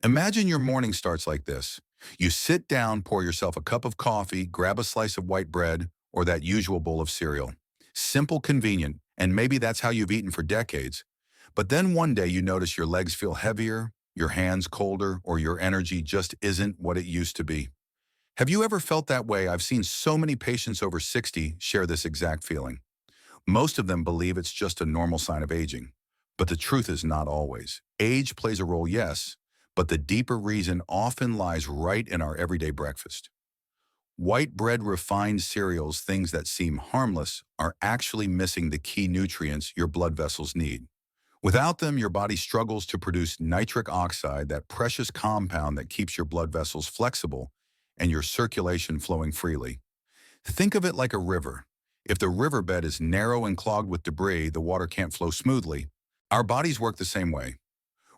Imagine your morning starts like this. You sit down, pour yourself a cup of coffee, grab a slice of white bread, or that usual bowl of cereal. Simple, convenient, and maybe that's how you've eaten for decades. But then one day you notice your legs feel heavier, your hands colder, or your energy just isn't what it used to be. Have you ever felt that way? I've seen so many patients over 60 share this exact feeling. Most of them believe it's just a normal sign of aging. But the truth is not always. Age plays a role, yes, but the deeper reason often lies right in our everyday breakfast. White bread, refined cereals, things that seem harmless, are actually missing the key nutrients your blood vessels need. Without them, your body struggles to produce nitric oxide, that precious compound that keeps your blood vessels flexible and your circulation flowing freely. Think of it like a river. If the riverbed is narrow and clogged with debris, the water can't flow smoothly. Our bodies work the same way.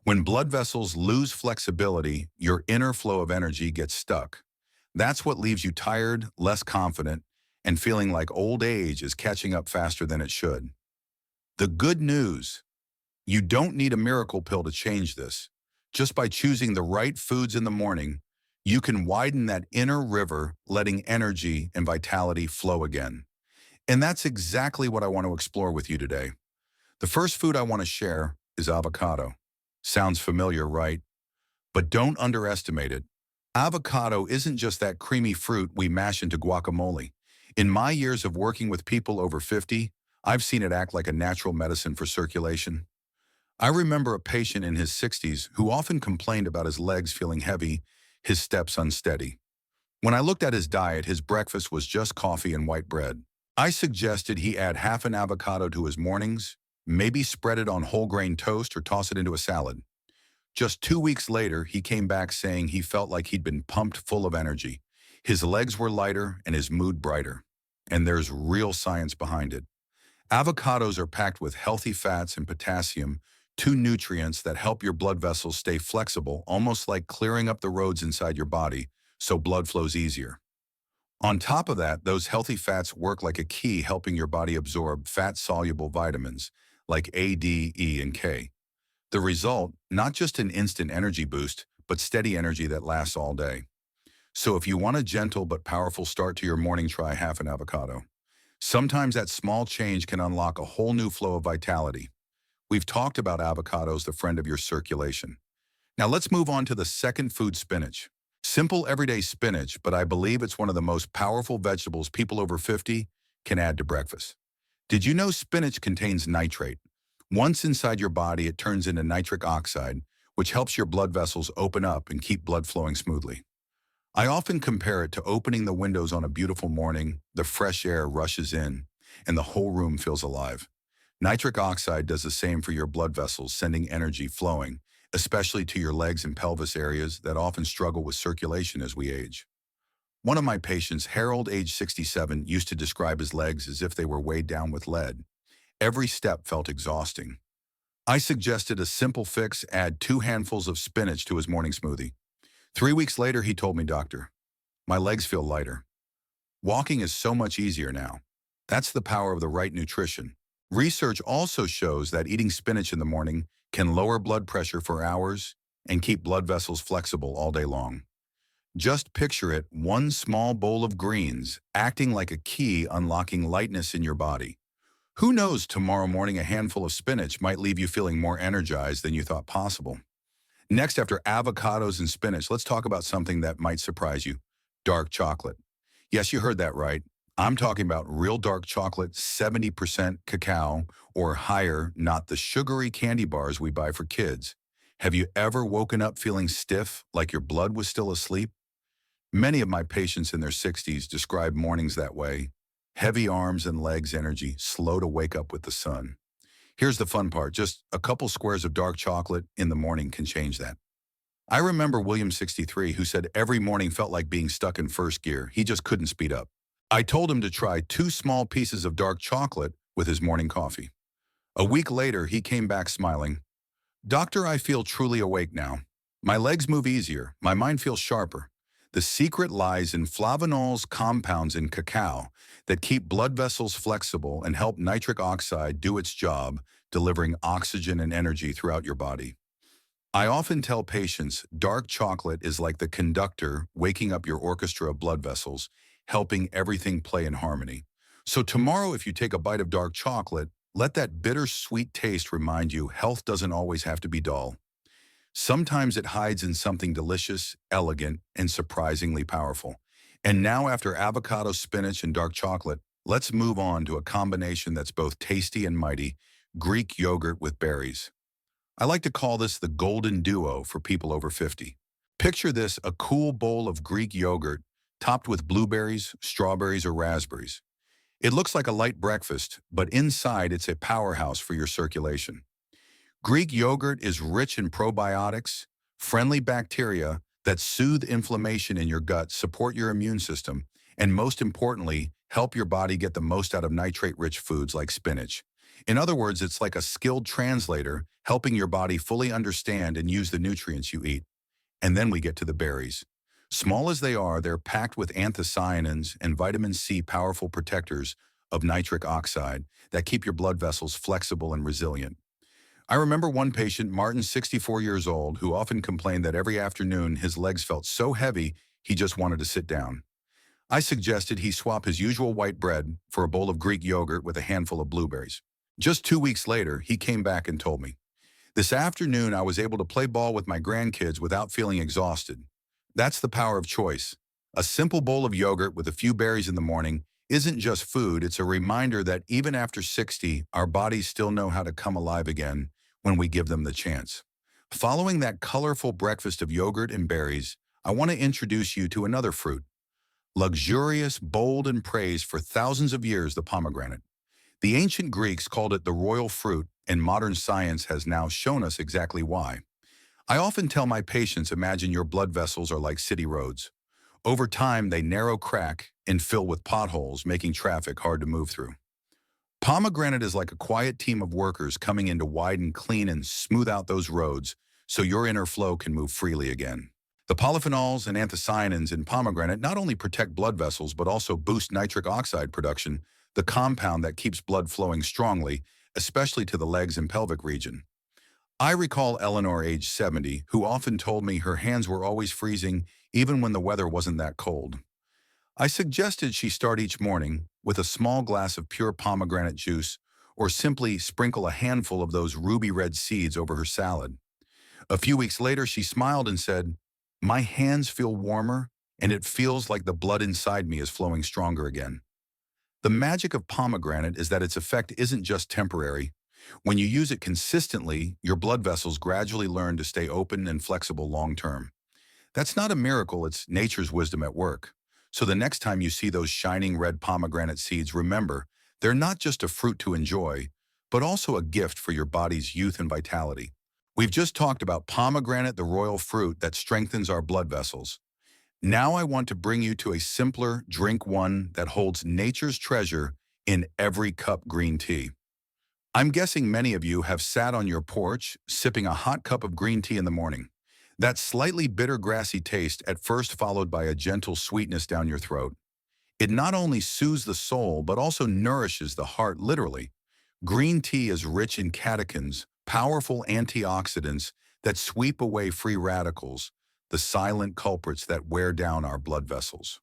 When blood vessels lose flexibility, your inner flow of energy gets stuck. That's what leaves you tired, less confident, and feeling like old age is catching up faster than it should. The good news: you don't need a miracle pill to change this. Just by choosing the right foods in the morning, you can widen that inner river, letting energy and vitality flow again. And that's exactly what I want to explore with you today. The first food I want to share is avocado. Sounds familiar, right? But don't underestimate it. Avocado isn't just that creamy fruit we mash into guacamole. In my years of working with people over 50, I've seen it act like a natural medicine for circulation. I remember a patient in his 60s who often complained about his legs feeling heavy, his steps unsteady. When I looked at his diet, his breakfast was just coffee and white bread. I suggested he add half an avocado to his mornings, maybe spread it on whole grain toast or toss it into a salad. Just 2 weeks later, he came back saying he felt like he'd been pumped full of energy. His legs were lighter and his mood brighter. And there's real science behind it. Avocados are packed with healthy fats and potassium, two nutrients that help your blood vessels stay flexible, almost like clearing up the roads inside your body, so blood flows easier. On top of that, those healthy fats work like a key, helping your body absorb fat-soluble vitamins like A, D, E, and K. The result: not just an instant energy boost, but steady energy that lasts all day. So if you want a gentle but powerful start to your morning, try half an avocado. Sometimes that small change can unlock a whole new flow of vitality. We've talked about avocados, the friend of your circulation. Now let's move on to the second food: spinach. Simple everyday spinach, but I believe it's one of the most powerful vegetables people over 50 can add to breakfast. Did you know spinach contains nitrate? Once inside your body, it turns into nitric oxide, which helps your blood vessels open up and keep blood flowing smoothly. I often compare it to opening the windows on a beautiful morning. The fresh air rushes in, and the whole room feels alive. Nitric oxide does the same for your blood vessels, sending energy flowing, especially to your legs and pelvis areas that often struggle with circulation as we age. One of my patients, Harold, age 67, used to describe his legs as if they were weighed down with lead. Every step felt exhausting. I suggested a simple fix: add 2 handfuls of spinach to his morning smoothie. 3 weeks later, he told me, "Doctor, my legs feel lighter. Walking is so much easier now." That's the power of the right nutrition. Research also shows that eating spinach in the morning can lower blood pressure for hours and keep blood vessels flexible all day long. Just picture it: one small bowl of greens acting like a key, unlocking lightness in your body. Who knows, tomorrow morning a handful of spinach might leave you feeling more energized than you thought possible. Next, after avocados and spinach, let's talk about something that might surprise you: dark chocolate. Yes, you heard that right. I'm talking about real dark chocolate, 70% cacao or higher, not the sugary candy bars we buy for kids. Have you ever woken up feeling stiff, like your blood was still asleep? Many of my patients in their 60s describe mornings that way. Heavy arms and legs, energy, slow to wake up with the sun. Here's the fun part: just a couple squares of dark chocolate in the morning can change that. I remember William, 63, who said every morning felt like being stuck in first gear. He just couldn't speed up. I told him to try 2 small pieces of dark chocolate with his morning coffee. A week later, he came back smiling. "Doctor, I feel truly awake now. My legs move easier. My mind feels sharper." The secret lies in flavanols, compounds in cacao that keep blood vessels flexible and help nitric oxide do its job, delivering oxygen and energy throughout your body. I often tell patients dark chocolate is like the conductor waking up your orchestra of blood vessels, helping everything play in harmony. So tomorrow, if you take a bite of dark chocolate, let that bittersweet taste remind you health doesn't always have to be dull. Sometimes it hides in something delicious, elegant, and surprisingly powerful. And now after avocado, spinach, and dark chocolate, let's move on to a combination that's both tasty and mighty, Greek yogurt with berries. I like to call this the golden duo for people over 50. Picture this, a cool bowl of Greek yogurt topped with blueberries, strawberries, or raspberries. It looks like a light breakfast, but inside it's a powerhouse for your circulation. Greek yogurt is rich in probiotics, friendly bacteria that soothe inflammation in your gut, support your immune system, and most importantly, help your body get the most out of nitrate-rich foods like spinach. In other words, it's like a skilled translator helping your body fully understand and use the nutrients you eat. And then we get to the berries. Small as they are, they're packed with anthocyanins and vitamin C, powerful protectors of nitric oxide that keep your blood vessels flexible and resilient. I remember one patient, Martin, 64 years old, who often complained that every afternoon his legs felt so heavy he just wanted to sit down. I suggested he swap his usual white bread for a bowl of Greek yogurt with a handful of blueberries. Just 2 weeks later, he came back and told me, "This afternoon I was able to play ball with my grandkids without feeling exhausted." That's the power of choice. A simple bowl of yogurt with a few berries in the morning isn't just food, it's a reminder that even after 60, our bodies still know how to come alive again when we give them the chance. Following that colorful breakfast of yogurt and berries, I want to introduce you to another fruit. Luxurious, bold, and praised for thousands of years, the pomegranate. The ancient Greeks called it the royal fruit, and modern science has now shown us exactly why. I often tell my patients, imagine your blood vessels are like city roads. Over time, they narrow, crack, and fill with potholes, making traffic hard to move through. Pomegranate is like a quiet team of workers coming in to widen, clean, and smooth out those roads so your inner flow can move freely again. The polyphenols and anthocyanins in pomegranate not only protect blood vessels but also boost nitric oxide production, the compound that keeps blood flowing strongly, especially to the legs and pelvic region. I recall Eleanor, age 70, who often told me her hands were always freezing even when the weather wasn't that cold. I suggested she start each morning with a small glass of pure pomegranate juice or simply sprinkle a handful of those ruby red seeds over her salad. A few weeks later, she smiled and said, "My hands feel warmer and it feels like the blood inside me is flowing stronger again." The magic of pomegranate is that its effect isn't just temporary. When you use it consistently, your blood vessels gradually learn to stay open and flexible long term. That's not a miracle, it's nature's wisdom at work. So the next time you see those shining red pomegranate seeds, remember, they're not just a fruit to enjoy, but also a gift for your body's youth and vitality. We've just talked about pomegranate, the royal fruit that strengthens our blood vessels. Now I want to bring you to a simpler drink, one that holds nature's treasure in every cup: green tea. I'm guessing many of you have sat on your porch sipping a hot cup of green tea in the morning. That slightly bitter, grassy taste at first followed by a gentle sweetness down your throat. It not only soothes the soul, but also nourishes the heart, literally. Green tea is rich in catechins, powerful antioxidants that sweep away free radicals, the silent culprits that wear down our blood vessels.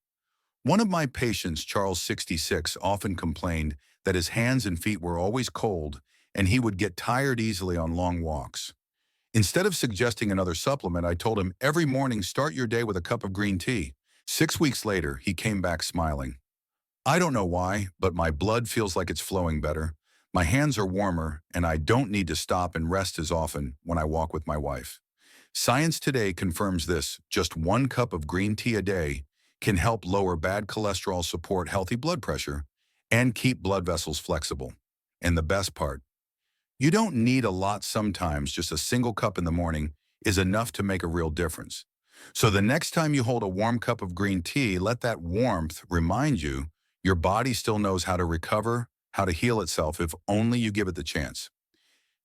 One of my patients, Charles, 66, often complained that his hands and feet were always cold and he would get tired easily on long walks. Instead of suggesting another supplement, I told him every morning start your day with a cup of green tea. 6 weeks later, he came back smiling. "I don't know why, but my blood feels like it's flowing better. My hands are warmer, and I don't need to stop and rest as often when I walk with my wife." Science today confirms this. Just 1 cup of green tea a day can help lower bad cholesterol, support healthy blood pressure, and keep blood vessels flexible. And the best part, you don't need a lot sometimes, just a single cup in the morning is enough to make a real difference. So the next time you hold a warm cup of green tea, let that warmth remind you your body still knows how to recover, how to heal itself if only you give it the chance.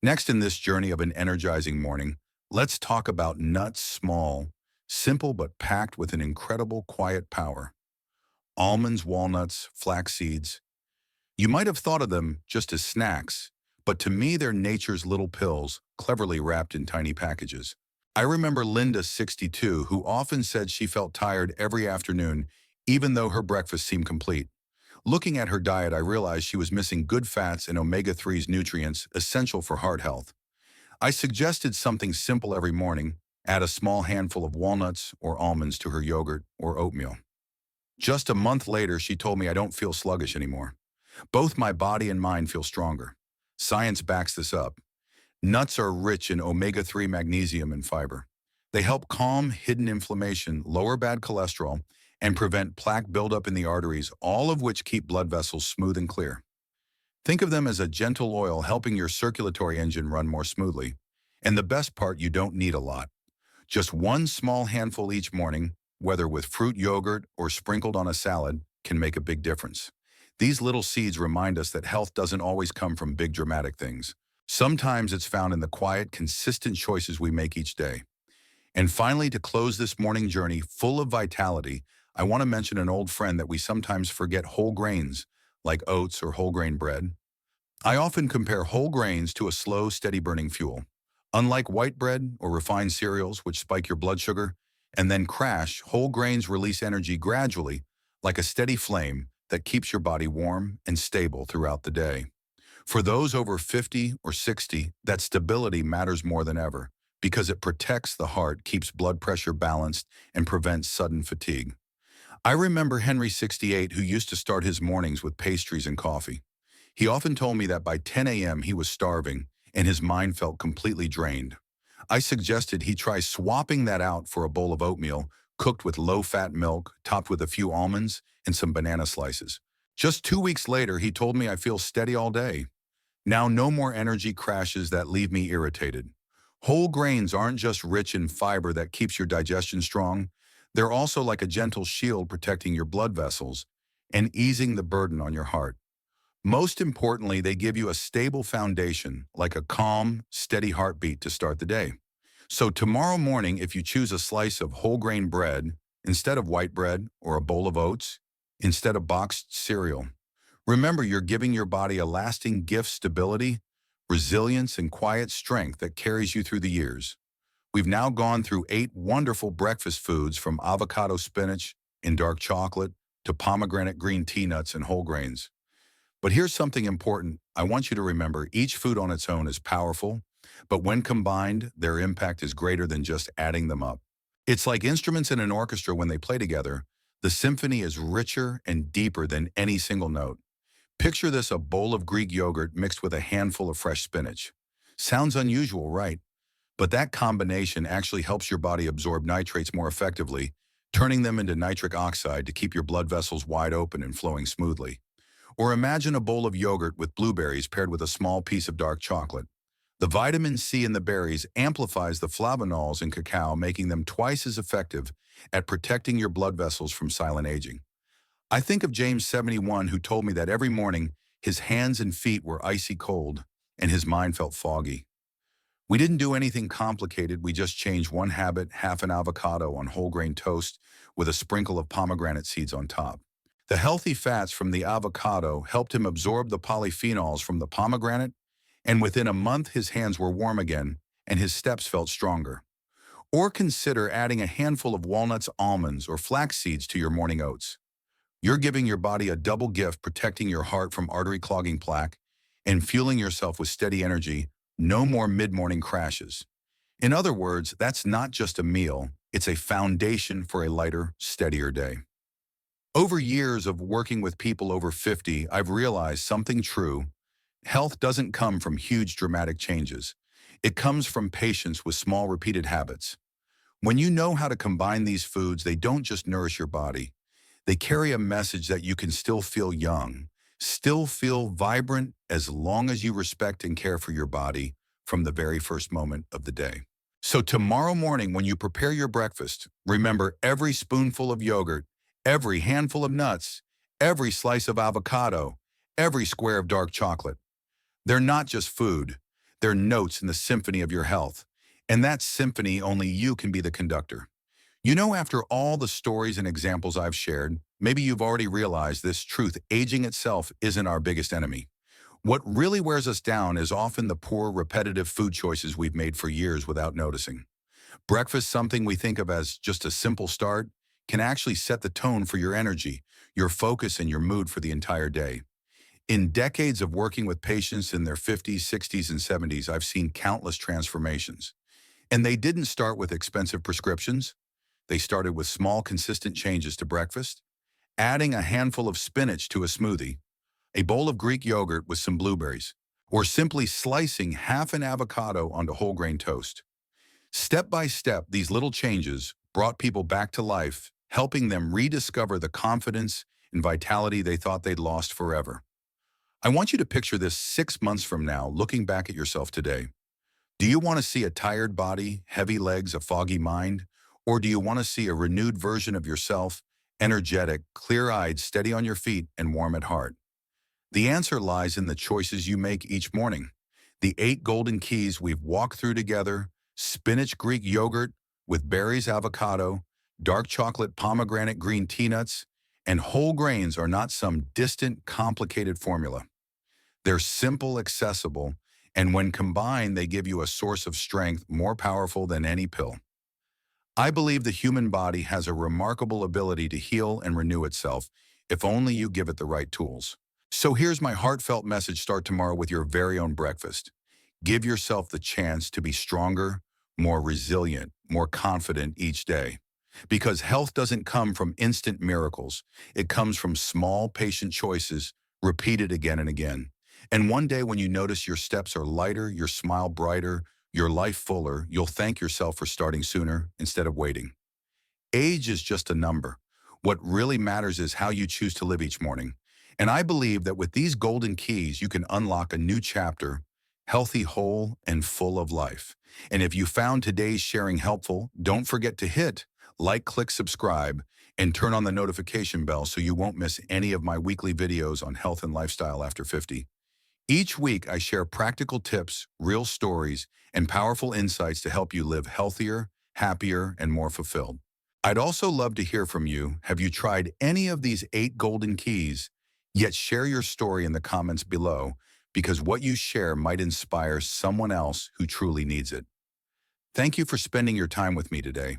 Next in this journey of an energizing morning, let's talk about nuts, small, simple but packed with an incredible quiet power. Almonds, walnuts, flax seeds. You might have thought of them just as snacks, but to me they're nature's little pills, cleverly wrapped in tiny packages. I remember Linda, 62, who often said she felt tired every afternoon, even though her breakfast seemed complete. Looking at her diet, I realized she was missing good fats and omega-3s nutrients essential for heart health. I suggested something simple every morning: add a small handful of walnuts or almonds to her yogurt or oatmeal. Just a month later, she told me I don't feel sluggish anymore. Both my body and mind feel stronger. Science backs this up. Nuts are rich in omega-3 magnesium and fiber. They help calm hidden inflammation, lower bad cholesterol, and prevent plaque buildup in the arteries, all of which keep blood vessels smooth and clear. Think of them as a gentle oil helping your circulatory engine run more smoothly. And the best part, you don't need a lot. Just one small handful each morning, whether with fruit yogurt or sprinkled on a salad, can make a big difference. These little seeds remind us that health doesn't always come from big dramatic things. Sometimes it's found in the quiet, consistent choices we make each day. And finally, to close this morning journey full of vitality, I want to mention an old friend that we sometimes forget: whole grains, like oats or whole grain bread. I often compare whole grains to a slow, steady burning fuel. Unlike white bread or refined cereals, which spike your blood sugar and then crash, whole grains release energy gradually, like a steady flame that keeps your body warm and stable throughout the day. For those over 50 or 60, that stability matters more than ever because it protects the heart, keeps blood pressure balanced, and prevents sudden fatigue. I remember Henry, 68, who used to start his mornings with pastries and coffee. He often told me that by 10 a.m. he was starving and his mind felt completely drained. I suggested he try swapping that out for a bowl of oatmeal cooked with low-fat milk, topped with a few almonds and some banana slices. Just 2 weeks later, he told me I feel steady all day. Now no more energy crashes that leave me irritated. Whole grains aren't just rich in fiber that keeps your digestion strong. They're also like a gentle shield protecting your blood vessels and easing the burden on your heart. Most importantly, they give you a stable foundation, like a calm, steady heartbeat to start the day. So tomorrow morning, if you choose a slice of whole grain bread instead of white bread, or a bowl of oats instead of boxed cereal, remember you're giving your body a lasting gift: stability, resilience, and quiet strength that carries you through the years. We've now gone through 8 wonderful breakfast foods, from avocado spinach and dark chocolate to pomegranate green tea nuts and whole grains. But here's something important I want you to remember: each food on its own is powerful, but when combined, their impact is greater than just adding them up. It's like instruments in an orchestra. When they play together, the symphony is richer and deeper than any single note. Picture this: a bowl of Greek yogurt mixed with a handful of fresh spinach. Sounds unusual, right? But that combination actually helps your body absorb nitrates more effectively, turning them into nitric oxide to keep your blood vessels wide open and flowing smoothly. Or imagine a bowl of yogurt with blueberries paired with a small piece of dark chocolate. The vitamin C in the berries amplifies the flavanols in cacao, making them twice as effective at protecting your blood vessels from silent aging. I think of James, 71, who told me that every morning his hands and feet were icy cold and his mind felt foggy. We didn't do anything complicated. We just changed one habit: half an avocado on whole grain toast with a sprinkle of pomegranate seeds on top. The healthy fats from the avocado helped him absorb the polyphenols from the pomegranate, and within a month his hands were warm again and his steps felt stronger. Or consider adding a handful of walnuts, almonds, or flax seeds to your morning oats. You're giving your body a double gift: protecting your heart from artery clogging plaque and fueling yourself with steady energy. No more mid-morning crashes. In other words, that's not just a meal, it's a foundation for a lighter, steadier day. Over years of working with people over 50, I've realized something true: health doesn't come from huge dramatic changes. It comes from patience with small repeated habits. When you know how to combine these foods, they don't just nourish your body. They carry a message that you can still feel young, still feel vibrant, as long as you respect and care for your body from the very first moment of the day. So tomorrow morning, when you prepare your breakfast, remember: every spoonful of yogurt, every handful of nuts, every slice of avocado, every square of dark chocolate. They're not just food, they're notes in the symphony of your health. And that symphony, only you can be the conductor. You know, after all the stories and examples I've shared, maybe you've already realized this truth: aging itself isn't our biggest enemy. What really wears us down is often the poor, repetitive food choices we've made for years without noticing. Breakfast, something we think of as just a simple start, can actually set the tone for your energy, your focus, and your mood for the entire day. In decades of working with patients in their 50s, 60s, and 70s, I've seen countless transformations. And they didn't start with expensive prescriptions. They started with small, consistent changes to breakfast, adding a handful of spinach to a smoothie, a bowl of Greek yogurt with some blueberries, or simply slicing half an avocado onto whole grain toast. Step by step, these little changes brought people back to life, helping them rediscover the confidence and vitality they thought they'd lost forever. I want you to picture this 6 months from now, looking back at yourself today. Do you want to see a tired body, heavy legs, a foggy mind? Or do you want to see a renewed version of yourself, energetic, clear-eyed, steady on your feet, and warm at heart? The answer lies in the choices you make each morning. The 8 golden keys we've walked through together: spinach Greek yogurt with berries avocado, dark chocolate pomegranate green tea nuts, and whole grains are not some distant, complicated formula. They're simple, accessible, and when combined, they give you a source of strength more powerful than any pill. I believe the human body has a remarkable ability to heal and renew itself if only you give it the right tools. So here's my heartfelt message: start tomorrow with your very own breakfast. Give yourself the chance to be stronger, more resilient, more confident each day. Because health doesn't come from instant miracles. It comes from small, patient choices repeated again and again. And one day when you notice your steps are lighter, your smile brighter, your life fuller, you'll thank yourself for starting sooner instead of waiting. Age is just a number. What really matters is how you choose to live each morning. And I believe that with these golden keys, you can unlock a new chapter, healthy, whole, and full of life. And if you found today's sharing helpful, don't forget to hit like, click, subscribe, and turn on the notification bell so you won't miss any of my weekly videos on health and lifestyle after 50. Each week, I share practical tips, real stories, and powerful insights to help you live healthier, happier, and more fulfilled. I'd also love to hear from you. Have you tried any of these 8 golden keys? Yet share your story in the comments below, because what you share might inspire someone else who truly needs it. Thank you for spending your time with me today.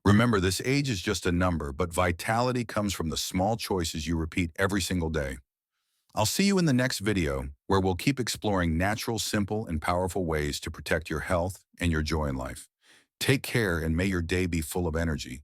Remember, this age is just a number, but vitality comes from the small choices you repeat every single day. I'll see you in the next video, where we'll keep exploring natural, simple, and powerful ways to protect your health and your joy in life. Take care, and may your day be full of energy.